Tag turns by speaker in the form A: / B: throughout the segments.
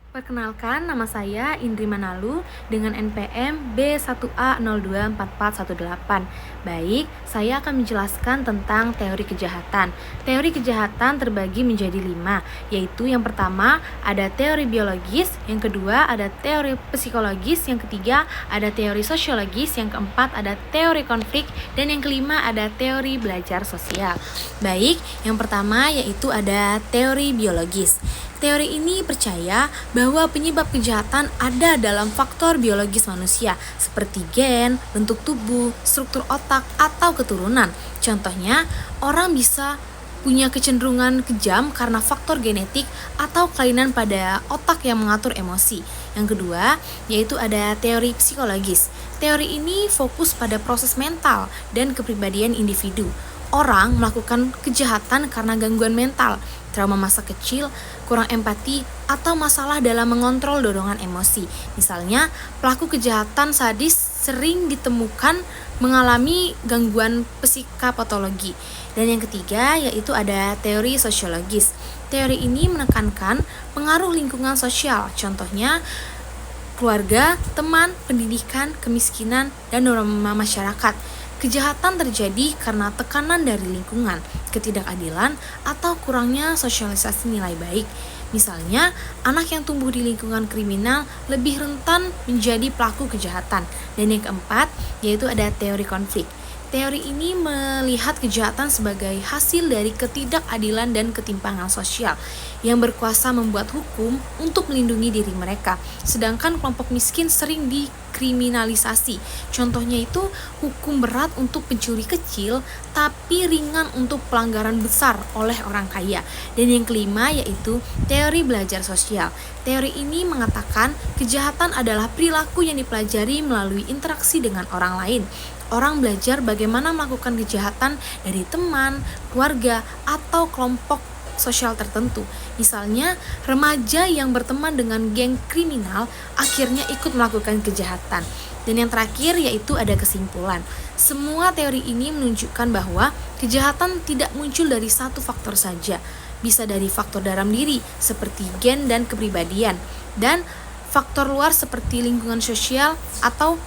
A: Perkenalkan, nama saya Indri Manalu dengan NPM B1A024418. Baik, saya akan menjelaskan tentang teori kejahatan. Teori kejahatan terbagi menjadi 5, yaitu yang pertama ada teori biologis, yang kedua ada teori psikologis, yang ketiga ada teori sosiologis, yang keempat ada teori konflik, dan yang kelima ada teori belajar sosial. Baik, yang pertama yaitu ada teori biologis. Teori ini percaya bahwa penyebab kejahatan ada dalam faktor biologis manusia, seperti gen, bentuk tubuh, struktur otak, atau keturunan. Contohnya, orang bisa punya kecenderungan kejam karena faktor genetik atau kelainan pada otak yang mengatur emosi. Yang kedua, yaitu ada teori psikologis. Teori ini fokus pada proses mental dan kepribadian individu. Orang melakukan kejahatan karena gangguan mental, trauma masa kecil, kurang empati, atau masalah dalam mengontrol dorongan emosi. Misalnya, pelaku kejahatan sadis sering ditemukan mengalami gangguan psikopatologi. Dan yang ketiga yaitu ada teori sosiologis. Teori ini menekankan pengaruh lingkungan sosial, contohnya keluarga, teman, pendidikan, kemiskinan, dan norma masyarakat. Kejahatan terjadi karena tekanan dari lingkungan, ketidakadilan, atau kurangnya sosialisasi nilai baik. Misalnya, anak yang tumbuh di lingkungan kriminal lebih rentan menjadi pelaku kejahatan. Dan yang keempat, yaitu ada teori konflik. Teori ini melihat kejahatan sebagai hasil dari ketidakadilan dan ketimpangan sosial yang berkuasa membuat hukum untuk melindungi diri mereka, sedangkan kelompok miskin sering dikriminalisasi. Contohnya itu hukum berat untuk pencuri kecil tapi ringan untuk pelanggaran besar oleh orang kaya. Dan yang kelima yaitu teori belajar sosial. Teori ini mengatakan kejahatan adalah perilaku yang dipelajari melalui interaksi dengan orang lain. Orang belajar bagaimana melakukan kejahatan dari teman, keluarga, atau kelompok sosial tertentu. Misalnya, remaja yang berteman dengan geng kriminal akhirnya ikut melakukan kejahatan. Dan yang terakhir yaitu ada kesimpulan. Semua teori ini menunjukkan bahwa kejahatan tidak muncul dari satu faktor saja. Bisa dari faktor dalam diri seperti gen dan kepribadian, dan faktor luar seperti lingkungan sosial atau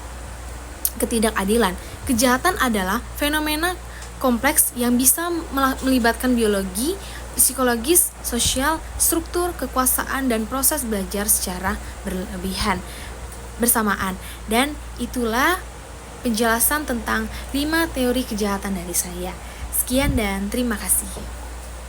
A: ketidakadilan. Kejahatan adalah fenomena kompleks yang bisa melibatkan biologi, psikologis, sosial, struktur, kekuasaan, dan proses belajar secara bersamaan. Dan itulah penjelasan tentang 5 teori kejahatan dari saya. Sekian dan terima kasih.